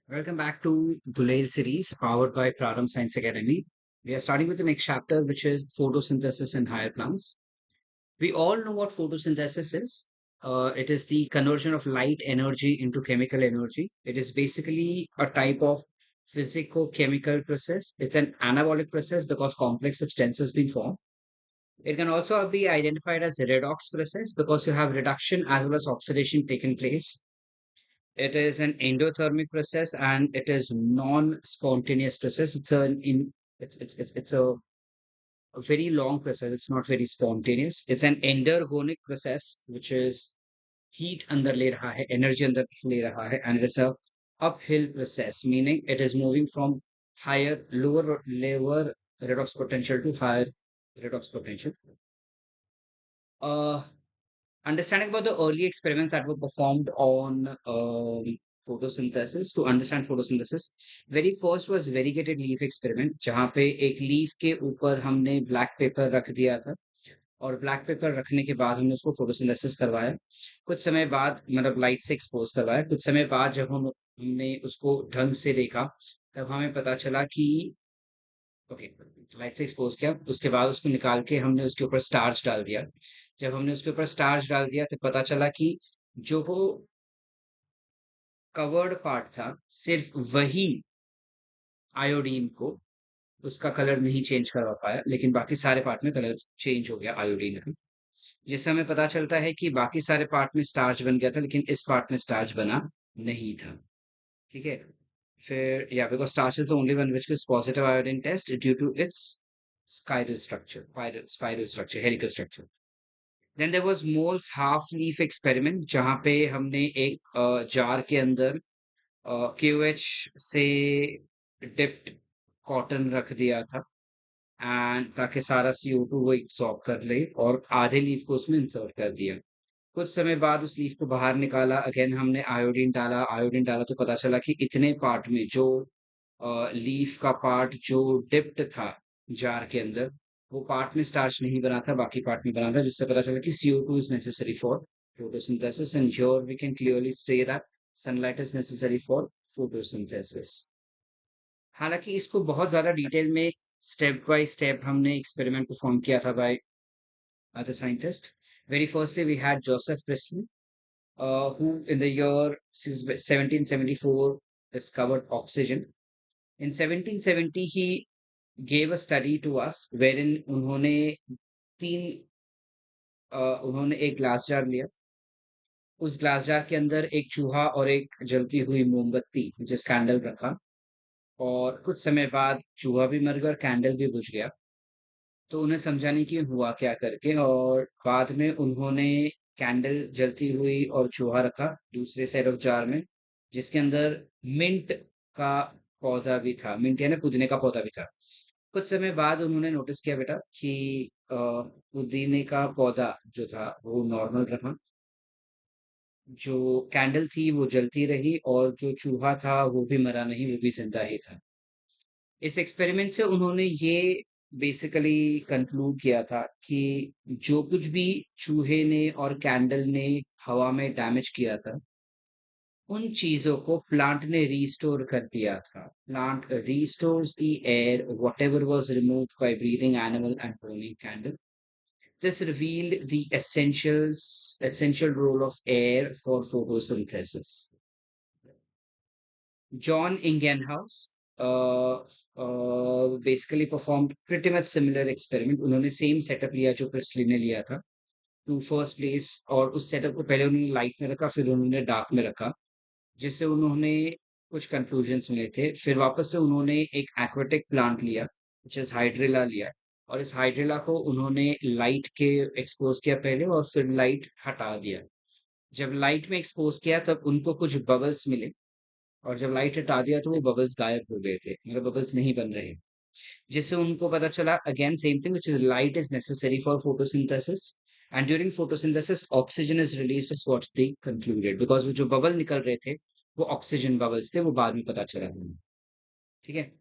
Welcome back to Gulail series powered by Praram Science Academy. We are starting with the next chapter, which is photosynthesis in higher plants. We all know what photosynthesis is. It is the conversion of light energy into chemical energy. It is basically a type of physico-chemical process. It's an anabolic process because complex substances being formed. It can also be identified as a redox process because you have reduction as well as oxidation taking place. It is an endothermic process and it is non-spontaneous process. It's a very long process. It's not very spontaneous. It's an endergonic process, which is heat अंदर ले रहा है, energy अंदर ले रहा है, and it is a uphill process, meaning it is moving from lower redox potential to higher redox potential. Uh, Understanding about the early experiments that were performed on photosynthesis, to understand photosynthesis, very first was variegated leaf experiment, जहाँ पे एक leaf के ऊपर हमने black pepper रख दिया था और ब्लैक पेपर रखने के बाद हमने उसको फोटोसिंथेसिस करवाया। कुछ समय बाद मतलब लाइट से एक्सपोज करवाया। कुछ समय बाद जब हमने उसको ढंग से देखा, तब हमें पता चला कि ओके, लाइट से एक्सपोज किया, उसके बाद उसको निकाल के हमने उसके ऊपर स्टार्च डाल दिया। जब हमने उसके ऊपर स्टार्च डाल दिया तो पता चला कि जो वो कवर्ड पार्ट था, सिर्फ वही आयोडीन को उसका कलर नहीं चेंज करवा पाया, लेकिन बाकी सारे पार्ट में कलर चेंज हो गया आयोडीन का। जिससे हमें पता चलता है कि बाकी सारे पार्ट में स्टार्च बन गया था, लेकिन इस पार्ट में स्टार्च बना नहीं था। ठीक है। फिर या because starch is the only one which gives positive iodine test due to its spiral structure, helical structure. Then there was Moll's half leaf experiment, जहां पे हमने एक जार के अंदर क्यूएच से डिप्ड कॉटन रख दिया था एंड ताकि सारा CO2 वो एब्सॉर्ब कर ले, और आधे लीफ को उसमें इंसर्ट कर दिया। कुछ समय बाद उस लीफ को बाहर निकाला, अगेन हमने आयोडीन डाला तो पता चला कि इतने पार्ट में जो लीफ का पार्ट जो डिप्ट था जार के अंदर, वो पार्ट में स्टार्च नहीं बना था, बाकी पार्ट में बना था, जिससे पता चला कि CO2 is necessary for photosynthesis, and here we can clearly say that sunlight is necessary for photosynthesis. हालांकि इसको बहुत ज्यादा डिटेल में स्टेप बाय स्टेप हमने एक्सपेरिमेंट परफॉर्म किया था bye other scientists. Very firstly, we had Joseph Priestley, who in the year 1774 discovered oxygen. In 1770, he gave a study to us wherein तीन उन्होंने एक ग्लास जार लिया। उस glass jar के अंदर एक चूहा और एक जलती हुई मोमबत्ती जिस कैंडल रखा, और कुछ समय बाद चूहा भी मर गया और कैंडल भी बुझ गया। तो उन्हें समझा नहीं कि हुआ क्या करके, और बाद में उन्होंने कैंडल जलती हुई और चूहा रखा दूसरे साइड ऑफ जार में, जिसके अंदर मिंट का पौधा भी था, मिंट यानी पुदीने का पौधा भी था। कुछ समय बाद उन्होंने नोटिस किया बेटा कि पुदीने का पौधा जो था वो नॉर्मल रहा, जो कैंडल थी वो जलती रही, और जो चूहा था वो भी मरा नहीं, वो भी जिंदा ही था। इस एक्सपेरिमेंट से उन्होंने ये बेसिकली कंक्लूड किया था कि जो कुछ भी चूहे ने और कैंडल ने हवा में डैमेज किया था, उन चीजों को प्लांट ने रीस्टोर कर दिया था। Plant restores the air whatever was removed by breathing animal and burning candle. This revealed the essential role of air for photosynthesis. John Ingenhouse basically performed pretty much similar experiment. उन्होंने same setup लिया जो Presley ने लिया था to first place, और उस setup को पहले उन्होंने लाइट में रखा, फिर उन्होंने डार्क में रखा, जिससे उन्होंने कुछ कंक्लूजन्स मिले थे। फिर वापस से उन्होंने एक एक्वाटिक प्लांट लिया, विच इज हाइड्रिला लिया, और इस हाइड्रिला को उन्होंने लाइट के एक्सपोज किया पहले, और फिर लाइट हटा दिया। जब लाइट में एक्सपोज किया तब उनको कुछ बबल्स मिले, और जब लाइट हटा दिया तो वो बबल्स गायब हो गए थे, मतलब बबल्स नहीं बन रहे, जिससे उनको पता चला again same thing which is light is necessary for photosynthesis, and during photosynthesis oxygen is released is what they concluded, because वो जो बबल निकल रहे थे वो ऑक्सीजन बबल्स थे, वो बाद में पता चला हमें। ठीक है।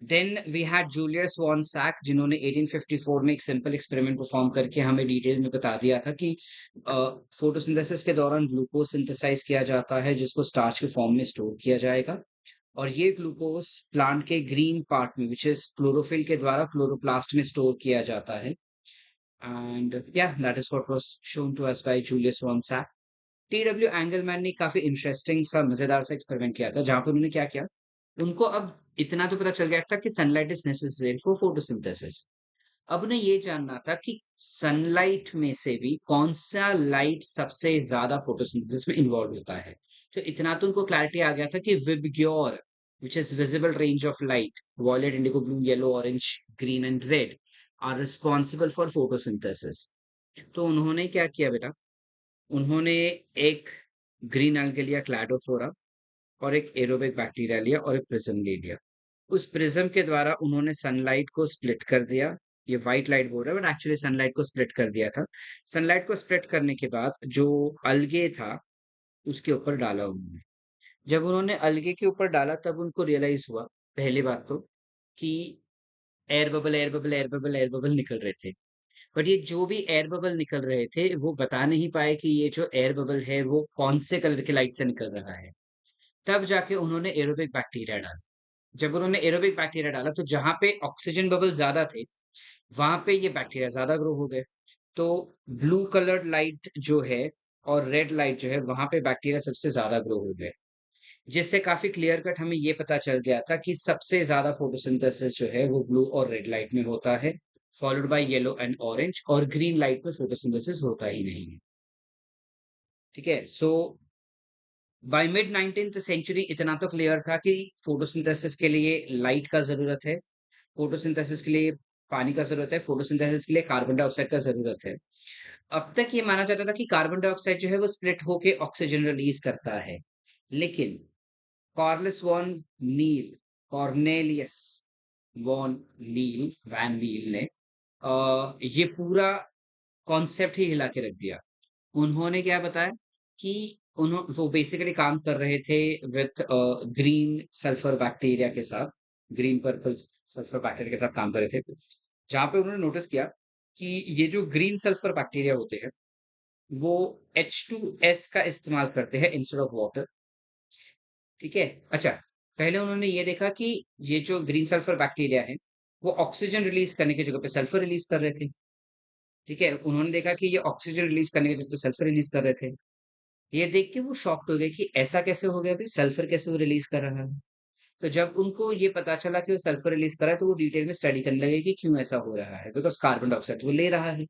Then we had Julius von Sachs जिन्होंने 1854 में एक सिंपल एक्सपेरिमेंट परफॉर्म करके हमें डिटेल में बता दिया था कि फोटोसिंथेसिस के दौरान ग्लूकोज सिंथेसाइज किया जाता है जिसको स्टार्च के फॉर्म में स्टोर किया जाएगा और ये ग्लूकोज प्लांट के ग्रीन पार्ट में विच इज क्लोरोफिल के द्वारा क्लोरोप्लास्ट में स्टोर किया जाता है एंड या that is what was shown to us by Julius von Sachs. T W. Engelmann ने काफ़ी इंटरेस्टिंग सा मज़ेदार सा एक्सपेरिमेंट किया था, जहाँ पे उन्होंने क्या किया, उनको अब इतना तो पता चल गया था कि sunlight is necessary for photosynthesis. अब उन्हें ये जानना था कि सनलाइट में से भी कौन-सा लाइट सबसे ज़्यादा फोटोसिंथेसिस में इन्वॉल्व होता है। तो इतना तो उनको क्लैरिटी आ गया था कि VIBGYOR, which is visible range of light, violet, indigo blue, yellow, orange, green and red are responsible for photosynthesis. तो उन्होंने क्या किया बेटा, उन्होंने एक ग्रीन algae लिया क्लैडोफोरा और एक एरोबिक बैक्टीरिया लिया और एक प्रिज्म ले लिया। उस प्रिज्म के द्वारा उन्होंने सनलाइट को स्प्लिट कर दिया। ये व्हाइट लाइट बोल रहा है बट एक्चुअली सनलाइट को स्प्लिट कर दिया था। सनलाइट को स्प्लिट करने के बाद जो अलगे था उसके ऊपर डाला उन्होंने। जब उन्होंने अलगे के ऊपर डाला तब उनको रियलाइज हुआ पहली बात तो कि air bubble air bubble air bubble air bubble निकल रहे थे। बट ये जो भी एयर बबल निकल रहे थे वो बता नहीं पाए कि ये जो एयर बबल है वो कौन से कलर की लाइट से निकल रहा है। तब जाके उन्होंने एरोबिक बैक्टीरिया डाला। जब उन्होंने एरोबिक बैक्टीरिया डाला तो जहाँ पे ऑक्सीजन बबल ज़्यादा थे, वहाँ पे ये बैक्टीरिया ज़्यादा ग्रो हो गए। तो ब्लू कलर्ड लाइट जो है और रेड लाइट जो है वहाँ पे बैक्टीरिया सबसे ज़्यादा ग्रो हो गए। जिससे काफ़ी क्लियर कट हमें ये पता चल गया था कि सबसे ज़्यादा फोटोसिंथेसिस जो है वो ब्लू और रेड लाइट में होता है, followed by yellow and orange और ग्रीन लाइट में फोटोसिंथेसिस होता ही नहीं है। ठीक है? सो बाय मिड 19th सेंचुरी इतना तो क्लियर था कि फोटोसिंथेसिस के लिए लाइट का ज़रूरत है, फोटोसिंथेसिस के लिए पानी का ज़रूरत है, फोटोसिंथेसिस के लिए कार्बन डाइऑक्साइड का ज़रूरत है। अब तक ये माना जाता था कि कार्बन डाइऑक्साइड जो है वो स्प्लिट होके ऑक्सीजन रिलीज़ करता है। लेकिन Carolus Van Niel Cornelius Van Niel van नील ने ये पूरा कॉन्सेप्ट ही हिला के रख दिया। उन्होंने क्या बताया कि वो बेसिकली काम कर रहे थे विथ ग्रीन सल्फर बैक्टीरिया के साथ, ग्रीन पर्पल सल्फर बैक्टीरिया के साथ काम कर रहे थे। जहाँ पे उन्होंने नोटिस किया कि ये जो ग्रीन सल्फर बैक्टीरिया होते हैं, वो H2S का इस्तेमाल करते हैं इंस्टेड ऑफ वाटर, ठीक है? अच्छा, पहले उन्होंने ये देखा कि ये जो ग्रीन सल्फर बैक्टीरिया है, वो ऑक्सीजन रिलीज़ करने की जगह पे सल्फर रिलीज़ कर रहे थे, ठीक है? उन्होंने देखा कि ये ऑक्सीजन रिलीज़ करने की जगह पे सल्फर रिलीज़ कर रहे थे। ये देख के वो शॉक्ड हो गए कि ऐसा कैसे हो गया भई, सल्फर कैसे वो रिलीज़ कर रहा है? तो जब उनको ये पता चला कि वो सल्फर रिलीज़ कर रहा है, तो वो डिटेल में स्टडी करने लगे कि क्यों ऐसा हो रहा है? बिकॉज़ कार्बन डाइऑक्साइड तो वो ले रहा है,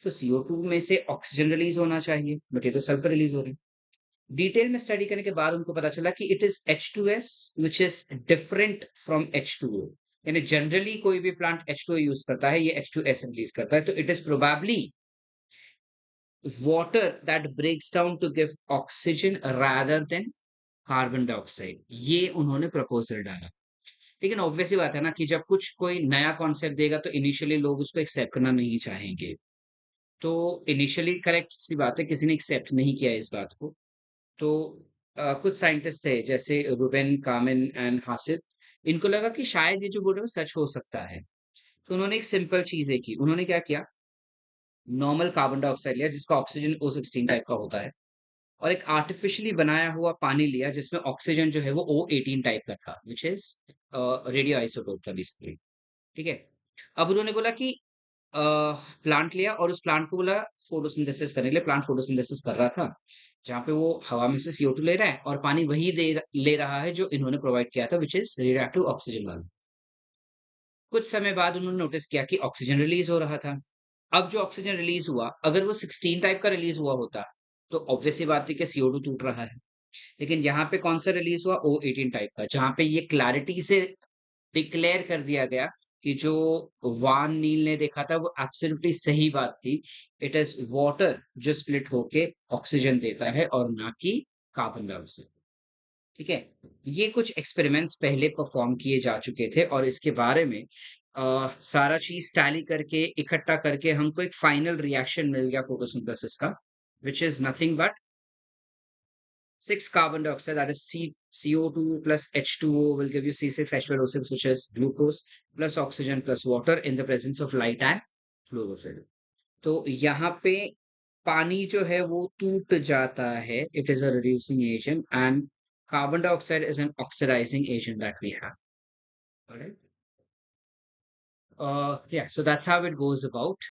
तो CO2 में से ऑक्सीजन रिलीज़ होना चाहिए, बट ये तो सल्फर रिलीज़ हो रहा है। डिटेल में स्टडी करने के बाद उनको पता चला कि it is H2S which is different from H2O। यानी जनरली कोई भी प्लांट H2O यूज़ करता है, ये H2S रिलीज़ करता है, तो it is probably water that breaks down to give oxygen rather than carbon dioxide. ये उन्होंने प्रपोज़ल डाला। लेकिन ऑब्वियस सी बात है ना कि जब कुछ कोई नया कॉन्सेप्ट देगा तो इनिशियली लोग उसको एक्सेप्ट करना नहीं चाहेंगे। तो इनिशियली करेक्ट सी बात है, किसी ने एक्सेप्ट नहीं किया इस बात को। तो कुछ साइंटिस्ट थे जैसे रूबेन कामिन एंड हासिल, इनको लगा कि शायद ये जो बोल रहे हैं वो सच हो सकता है। तो उन्होंने एक सिंपल चीज़ की, उन्होंने क्या किया, नॉर्मल कार्बन डाइऑक्साइड लिया जिसका ऑक्सीजन O16 टाइप का होता है और एक आर्टिफिशियली बनाया हुआ पानी लिया जिसमें ऑक्सीजन जो है वो O18 टाइप का था व्हिच इज़ रेडियो आइसोटोप था बेसिकली, ठीक है? अब उन्होंने बोला कि अ, प्लांट लिया और उस प्लांट को बोला फोटोसिंथेसिस करने के लिए, प्लांट फोटोसिंथेसिस कर रहा था, जहाँ पे वो हवा में से CO2 ले रहा है और पानी वही ले रहा है जो इन्होंने प्रोवाइड किया था व्हिच इज़ रेडियोएक्टिव ऑक्सीजन वाला। कुछ समय बाद उन्होंने नोटिस किया कि ऑक्सीजन रिलीज़ हो रहा था। अब जो ऑक्सीजन रिलीज़ हुआ, अगर वो 16 टाइप का रिलीज़ हुआ होता, तो ऑब्वियस सी बात थी कि CO2 टूट रहा है। लेकिन यहाँ पे कौन-सा रिलीज़ हुआ? O18 टाइप का, जहाँ पे ये क्लैरिटी से डिक्लेयर कर दिया गया कि जो वान नील ने देखा था वो एब्सोल्युटली सही बात थी। इट इज़ वाटर जो स्प्लिट होके ऑक्सीजन देता है और ना कि कार्बन डाइऑक्साइड, ठीक है? ये कुछ एक्सपेरिमेंट्स पहले परफॉर्म किए जा चुके थे और इसके बारे में सारा चीज़ टैली करके, इकट्ठा करके हमको एक फाइनल रिएक्शन मिल गया फोटोसिंथेसिस का, which is nothing but 6 carbon dioxide, that is CO2 plus H2O will give you C6H12O6, which is glucose plus oxygen plus water in the presence of light and chlorophyll. तो यहाँ पे पानी जो है वो टूट जाता है. It is a reducing agent and carbon dioxide is an oxidizing agent that we have. All right. Yeah, so that's how it goes about.